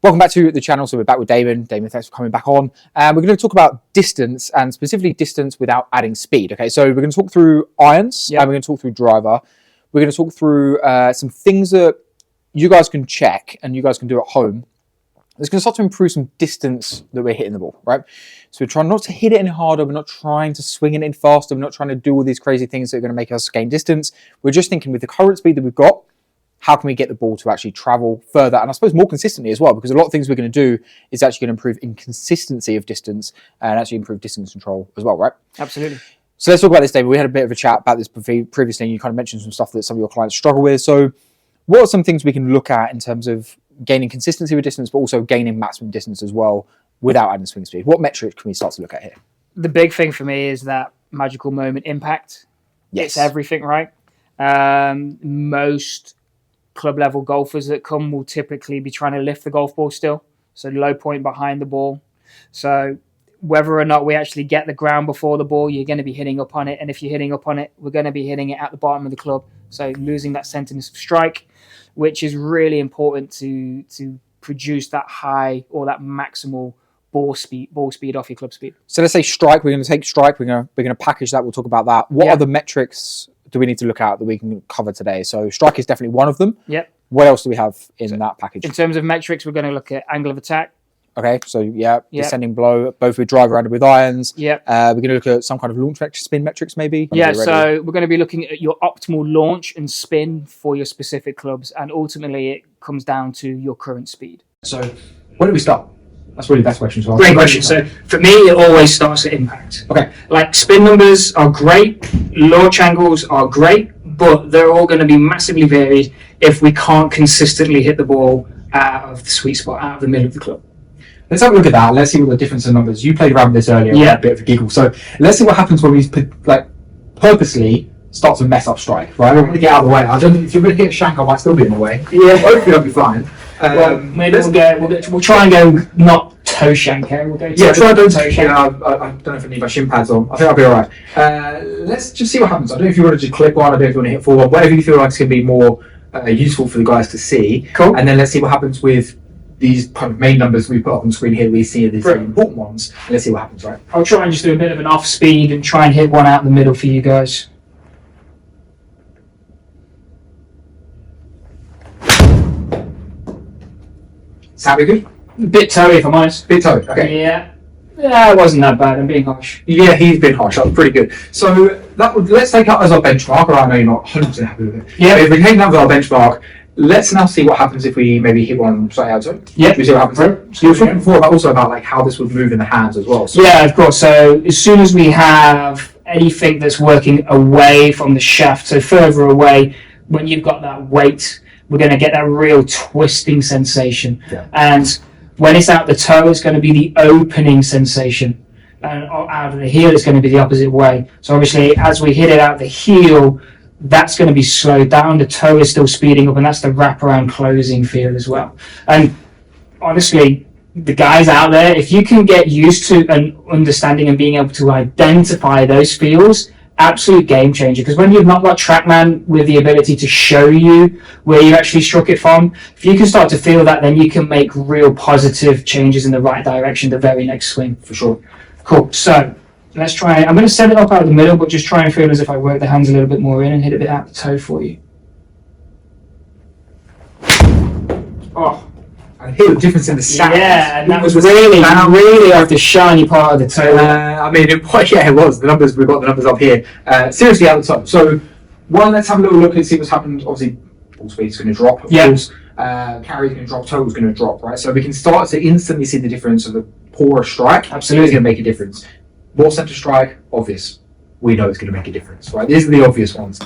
Welcome back to the channel. So we're back with Damon. Damon, thanks for coming back on. We're going to talk about distance, and specifically distance without adding speed. Okay, so we're going to talk through irons, and we're going to talk through driver. We're going to talk through some things that you guys can check and you guys can do at home. It's going to start to improve some distance that we're hitting the ball, right? So we're trying not to hit it any harder. We're not trying to swing it in faster. We're not trying to do all these crazy things that are going to make us gain distance. We're just thinking with the current speed that we've got, how can we get the ball to actually travel further, and I suppose more consistently as well, because a lot of things we're going to do is actually going to improve in consistency of distance and actually improve distance control as well, right? Absolutely. So let's talk about this, David. We had a bit of a chat about this previously, and you kind of mentioned some stuff that some of your clients struggle with. So what are some things we can look at in terms of gaining consistency with distance, but also gaining maximum distance as well without adding swing speed? What metrics can we start to look at here? The big thing for me is that magical moment impact. Yes. It's everything, right? Most club level golfers that come will typically be trying to lift the golf ball still, so low point behind the ball. So whether or not we actually get the ground before the ball, you're going to be hitting up on it, and if you're hitting up on it, we're going to be hitting it at the bottom of the club, so losing that centerness of strike, which is really important to produce that high or that maximal ball speed off your club speed. So let's say strike. We're going to take strike. We're going to package that. We'll talk about that. What other metrics do we need to look at that we can cover today? So strike is definitely one of them. Yep. What else do we have in that package? In terms of metrics, we're going to look at angle of attack. Okay, so descending blow, both with driver and with irons. Yep. We're going to look at some kind of launch spin metrics maybe. Yeah, so we're going to be looking at your optimal launch and spin for your specific clubs, and ultimately it comes down to your current speed. So where do we start? That's really the best question to ask. Great question. So for me, it always starts at impact. Okay. Like spin numbers are great, launch angles are great, but they're all going to be massively varied if we can't consistently hit the ball out of the sweet spot, out of the middle of the club. Let's have a look at that. Let's see what the difference in numbers. You played around with this earlier. Yeah. A bit of a giggle. So let's see what happens when we purposely start to mess up strike. Right. I'm going to get out of the way. I don't think if you're going to hit a shank, I might still be in the way. Yeah. Hopefully, I'll be fine. Maybe we'll try and go not toe shank here. We'll go try don't toe shank. I don't know if I need my shin pads on. I think I'll be alright. Let's just see what happens. I don't know if you want to just clip on. I don't know if you want to hit forward. Whatever you feel like is going to be more useful for the guys to see. Cool. And then let's see what happens with these kind of main numbers we put up on the screen here. We see these important ones. And let's see what happens, right? I'll try and just do a bit of an off speed and try and hit one out in the middle for you guys. Sound good? A bit toey, if I'm honest. Bit toey, okay. Yeah, it wasn't that bad. I'm being harsh. Yeah, he's been harsh. That was pretty good. So let's take that as our benchmark. Or I know you're not 100% happy with it. Yeah. But if we take that as our benchmark, let's now see what happens if we maybe hit one slightly outside. Yeah. We see what happens. So you were talking before about like how this would move in the hands as well. So yeah, of course. So as soon as we have anything that's working away from the shaft, so further away, when you've got that weight, we're going to get that real twisting sensation. Yeah. And when it's out the toe, it's going to be the opening sensation. And out of the heel, it's going to be the opposite way. So obviously, as we hit it out the heel, that's going to be slowed down. The toe is still speeding up, and that's the wraparound closing feel as well. And honestly, the guys out there, if you can get used to and understanding and being able to identify those feels, absolute game changer. Because when you've not got TrackMan with the ability to show you where you actually struck it from, if you can start to feel that, then you can make real positive changes in the right direction the very next swing. for sure. Cool. So let's try. I'm going to set it up out of the middle, but just try and feel as if I work the hands a little bit more in and hit a bit out the toe for you. Oh. I hear the difference in the sound. Yeah, and that was really off the shiny part of the toe. I mean, it was. The numbers, we've got the numbers up here. Seriously, out the top. So, let's have a little look and see what's happened. Obviously, ball speed's going to drop, of course. Carry's going to drop, total's going to drop, right? So we can start to instantly see the difference of the poorer strike. Absolutely. It's going to make a difference. More centre strike, obvious. We know it's going to make a difference, right? These are the obvious ones.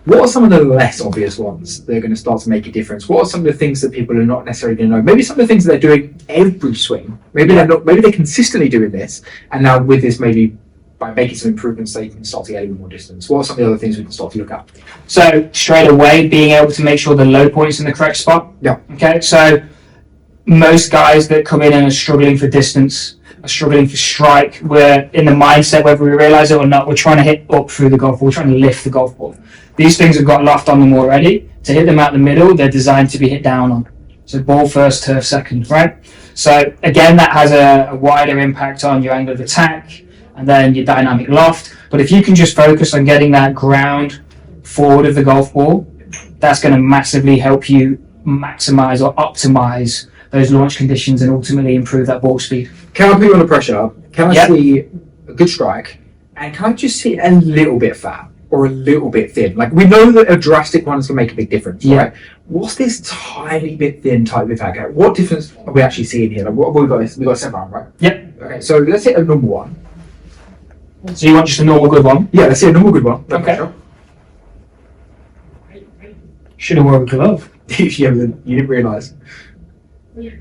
What are some of the less obvious ones that are going to start to make a difference? What are some of the things that people are not necessarily going to know? Maybe some of the things that they're doing every swing. Maybe they're not. Maybe they're consistently doing this, and now with this, maybe by making some improvements, they can start to get a little more distance. What are some of the other things we can start to look at? So straight away, being able to make sure the low point's in the correct spot. Yeah. Okay. So most guys that come in and are struggling for distance, are struggling for strike, we're in the mindset, whether we realise it or not, we're trying to hit up through the golf ball, we're trying to lift the golf ball. These things have got loft on them already. To hit them out the middle, they're designed to be hit down on. So ball first, turf second, right? So again, that has a wider impact on your angle of attack and then your dynamic loft. But if you can just focus on getting that ground forward of the golf ball, that's going to massively help you maximize or optimize those launch conditions and ultimately improve that ball speed. Can I put you under pressure? Can I see a good strike? And can I just see a little bit fat or a little bit thin? Like, we know that a drastic one is going to make a big difference, right? What's this tiny bit thin type of attack? What difference are we actually seeing here? Like, what have we got? We got a 7 iron, right? Yep. Okay, so let's hit a normal one. So you want just a normal good one? Yeah, let's hit a normal good one. No Okay. pressure. Should have worn a glove. Yeah, you didn't realise. You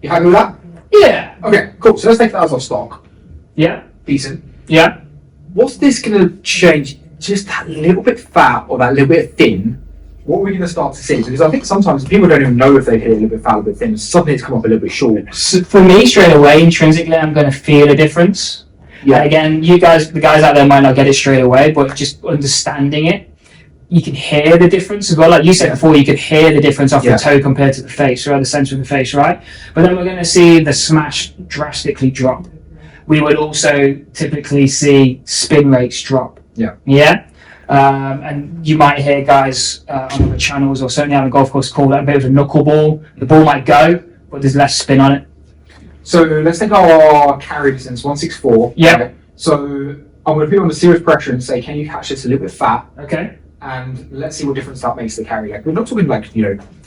happy with that? Yeah. Okay, cool. So let's take that as our stock. Yeah. Decent. Yeah. What's this going to change? Just that little bit fat or that little bit thin? What are we going to start to see? Because I think sometimes people don't even know if they've hit a little bit fat, a little bit thin. Suddenly it's come up a little bit short. So for me, straight away, intrinsically, I'm going to feel a difference. Yeah. Again, the guys out there might not get it straight away, but just understanding it, you can hear the difference as well. Like you said before, you could hear the difference off the toe compared to the face, right? The center of the face, right? But then we're going to see the smash drastically drop. We would also typically see spin rates drop. Yeah. Yeah. And you might hear guys on other channels or certainly on the golf course call that a bit of a knuckleball. The ball might go, but there's less spin on it. So let's take our carry distance, 164. Yeah. Okay. So I'm going to put you under serious pressure and say, can you catch this a little bit fat? Okay. And let's see what difference that makes to the carry leg. We're not talking like,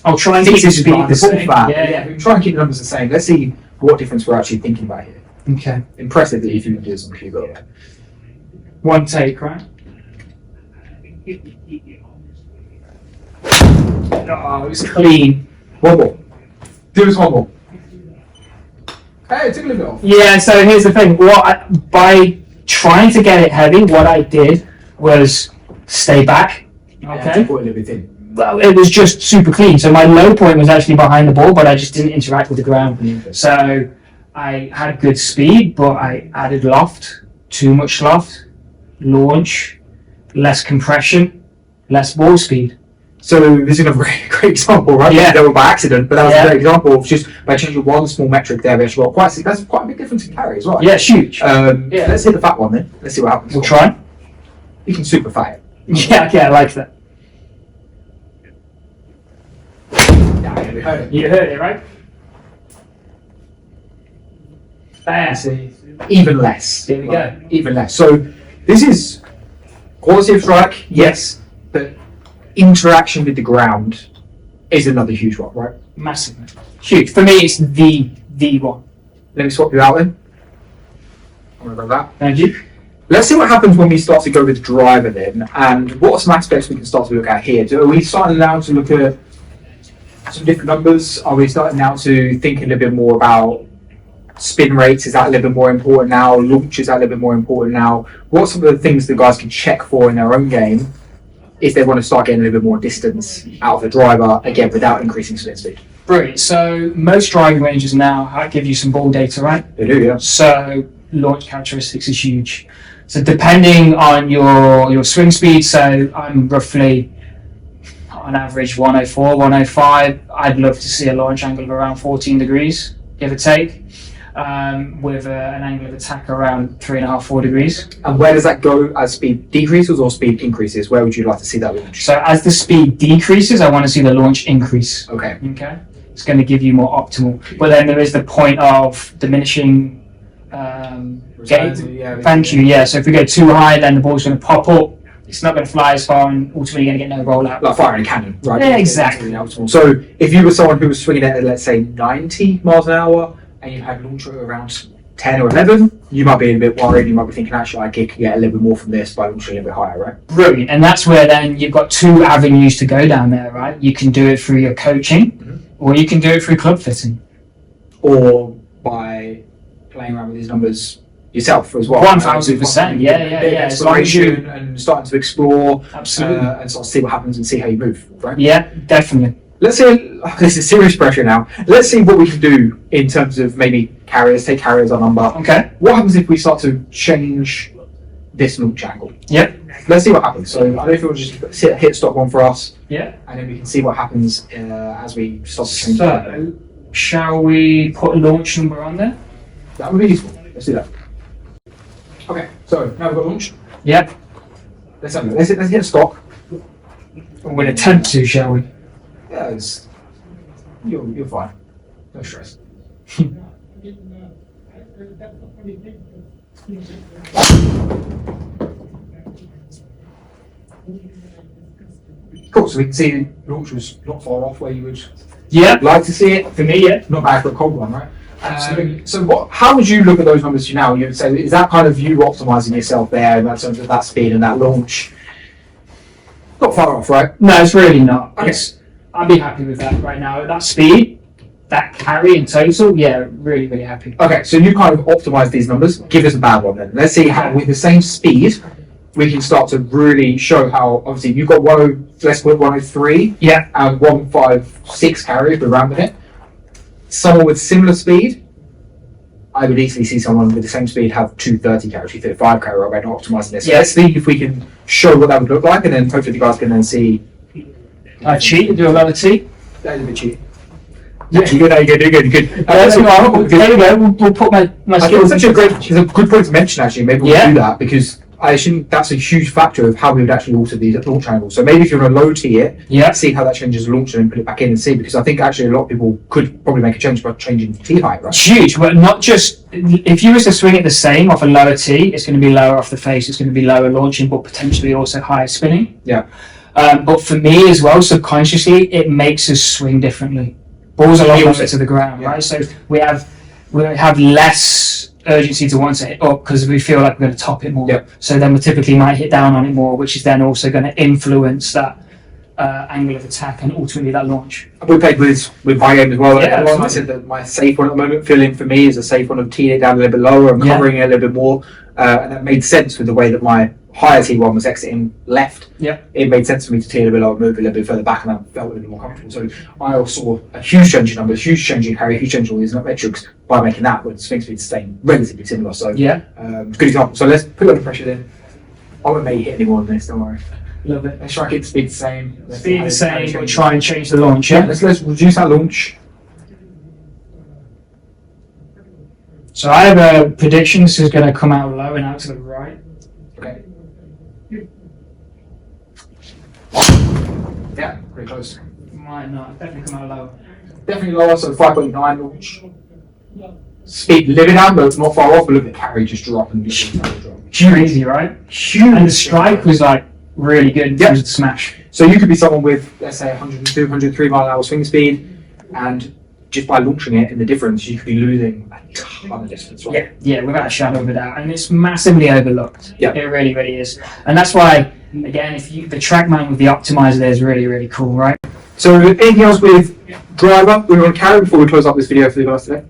I'll try and keep the speed the same. Fat. Yeah. We can try and keep the numbers the same. Let's see what difference we're actually thinking about here. Okay. Impressive that if you can do this on Cuba. One take, right? Oh, it was clean. One more. Do this one more. Hey, it took a little bit off. Yeah, so here's the thing. By trying to get it heavy, what I did was stay back. Okay. Put a little bit in. Well, it was just super clean. So my low point was actually behind the ball, but I just didn't interact with the ground. So I had good speed, but I added loft, too much loft, launch, less compression, less ball speed. So this is a great example, right? Yeah. They were by accident, but that was a great example of just by changing one small metric there, we actually got that's quite a big difference in carry as well. Yeah, it's huge. Let's hit the fat one then. Let's see what happens. We'll try. You can super fat it. Yeah, I like that. Yeah, we heard it. You heard it, right? Bam. See, even less. There we go. Even less. So this is quality of strike, yes, but interaction with the ground is another huge one, right? Massive. Huge. For me, it's the one. Let me swap you out then. I'm going to grab that. Thank you. Let's see what happens when we start to go with the driver then, and what are some aspects we can start to look at here. Are we starting now to look at some different numbers? Are we starting now to think a little bit more about spin rates? Is that a little bit more important now? Launch, is that a little bit more important now? What are some of the things that guys can check for in their own game if they want to start getting a little bit more distance out of the driver, again, without increasing spin speed? Brilliant. So most driving ranges now give you some ball data, right? They do, yeah. So launch characteristics is huge. So depending on your swing speed, so I'm roughly on average 104, 105. I'd love to see a launch angle of around 14 degrees, give or take, with an angle of attack around 3.5, 4 degrees. And where does that go as speed decreases or speed increases? Where would you like to see that launch? So as the speed decreases, I want to see the launch increase. Okay. Okay. It's going to give you more optimal. But then there is the point of diminishing gain. Thank you. Yeah. So if we go too high, then the ball's going to pop up. It's not going to fly as far, and ultimately you're going to get no rollout. Like firing a cannon, right? Yeah, exactly. So if you were someone who was swinging at, let's say, 90 miles an hour, and you had launch rate around 10 or 11, you might be a bit worried. You might be thinking, actually, I could get a little bit more from this by launching a little bit higher, right? Brilliant. And that's where then you've got two avenues to go down there, right? You can do it through your coaching, or you can do it through club fitting. Or by playing around with these numbers yourself as well. 1000%. Yeah. As long as you and starting to explore, absolutely, and sort of see what happens and see how you move, right? Yeah, definitely. Let's see. This is serious pressure now. Let's see what we can do in terms of maybe carriers. Take carriers our number. Okay. What happens if we start to change this launch angle? Yep. let's see what happens. So I don't know if you'll just hit stop one for us, Yeah. and then we can see what happens as we stop the change. So, shall we put a launch number on there? That would be useful. Let's do that. Okay, so now we've got launch. Yep. Let's have a look. Let's hit stop. We'll attempt to, shall we? Yeah, you're fine. No stress. Cool, so we can see the launch was not far off where you would Yeah. like to see it. For me, yeah. Not bad for a cold one, right? Absolutely. So how would you look at those numbers now? You would say, is that kind of you optimising yourself there in terms of that speed and that launch? Not far off, right? No, it's really not. Okay. I'd be happy with that right now. At that speed, that carry in total, yeah, really, really happy. Okay, so you kind of optimise these numbers. Give us a bad one then. Let's see how with the same speed we can start to really show how, obviously you've got let's put 103 Yeah. and 156 carry if we're rounding it. Someone with similar speed, I would easily see someone with the same speed have 230 carry, 235 carry, right? Not optimising this. So let's see if we can show what that would look like, and then hopefully you guys can then see. I cheat and do a lower T. That is a bit cheap. Yeah. You're good. There we go. We'll put my I think skills. it's it's a good point to mention actually. Maybe we'll do that because I assume that's a huge factor of how we would actually alter these launch angles. So maybe if you're on a low tier, see how that changes launch and put it back in and see, because I think actually a lot of people could probably make a change by changing T height, right? It's huge, but not just if you were to swing it the same off a lower T, it's going to be lower off the face, it's going to be lower launching, but potentially also higher spinning. Yeah. But for me as well, subconsciously, it makes us swing differently. Balls a lot closer to the ground, right? So we have less urgency to want to hit up because we feel like we're going to top it more. Yep. So then we typically might hit down on it more, which is then also going to influence that angle of attack and ultimately that launch. We played with my game as well. Yeah, I said that my safe one at the moment, filling for me, is a safe one of teeing it down a little bit lower and covering it a little bit more, and that made sense with the way that my higher T1 was exiting left. Yeah. It made sense for me to tee a little bit lower, move a little bit further back, and I felt a little more comfortable. So I also saw a huge change in numbers, huge change in carry, huge change in all these metrics by making that, with swing speed staying relatively similar. So good example. So let's put it under pressure then. I won't make you hit any more than this, don't worry. Love it. Let's try and keep the speed the same. Speed the same, but try and change the launch. Yeah, let's reduce that launch. So I have a prediction. This is going to come out low and out to the right. Okay. Yeah, pretty close. Might not. Definitely come out low. Definitely lower, so 5.9 launch. Speed a little bit down, but not far off. A little bit carry, just drop and Crazy, right? Huge. And the strike was like really good in terms of the smash. So you could be someone with, let's say, 102, 103 mile an hour swing speed, and just by launching it in the difference, you could be losing a ton of distance. Right? Yeah, without a shadow of a doubt. And it's massively overlooked. Yeah. It really, really is. And that's why, again, the TrackMan with the optimizer there is really, really cool, right? So anything else with driver we want to carry before we close up this video for you guys today?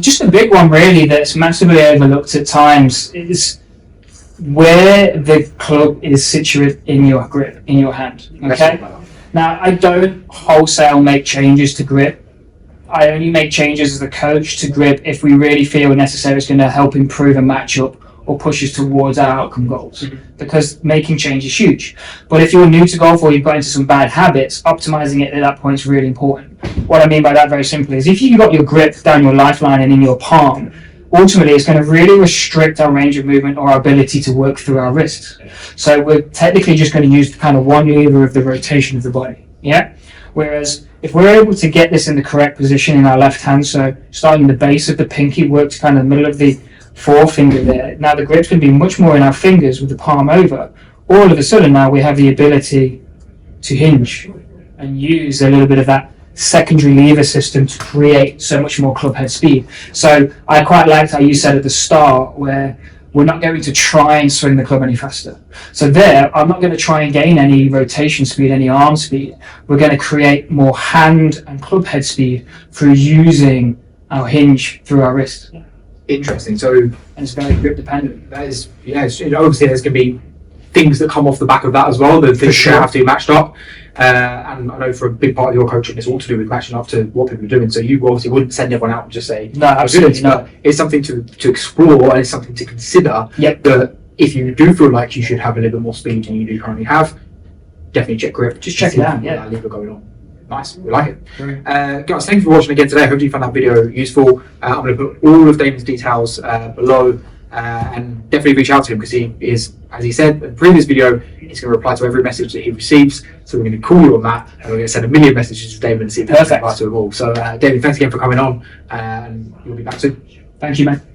Just a big one, really, that's massively overlooked at times is where the club is situated in your grip, in your hand. Okay. Now, I don't wholesale make changes to grip. I only make changes as a coach to grip if we really feel necessary it's going to help improve a matchup or push us towards our outcome goals. Because making change is huge. But if you're new to golf or you've got into some bad habits, optimizing it at that point is really important. What I mean by that very simply is if you've got your grip down your lifeline and in your palm, ultimately it's going to really restrict our range of movement or our ability to work through our wrists. So we're technically just going to use kind of one lever of the rotation of the body. Yeah. Whereas if we're able to get this in the correct position in our left hand, so starting the base of the pinky, work to kind of the middle of the forefinger there. Now the grip's going to be much more in our fingers with the palm over. All of a sudden now we have the ability to hinge and use a little bit of that secondary lever system to create so much more club head speed. So I quite liked how you said at the start where we're not going to try and swing the club any faster. So there, I'm not going to try and gain any rotation speed, any arm speed. We're going to create more hand and club head speed through using our hinge through our wrist. Interesting. So, and it's very grip dependent. That is, obviously there's going to be things that come off the back of that as well. The things that have to be matched up. And I know for a big part of your coaching, it's all to do with matching up to what people are doing. So you obviously wouldn't send everyone out and just say, no, absolutely not. It's something to explore and it's something to consider. Yep. That if you do feel like you should have a little bit more speed than you do currently have, definitely check grip. Just check it out, yeah. Lever going on. Nice, we like it. Guys, thank you for watching again today. Hopefully you found that video useful. I'm going to put all of Damon's details below, and definitely reach out to him because he is, as he said in the previous video, he's going to reply to every message that he receives. So we're going to call you on that, and we're going to send 1 million messages to Damon and see if he can reply to them all. So Damon, thanks again for coming on, and you'll be back soon. Thank you, man.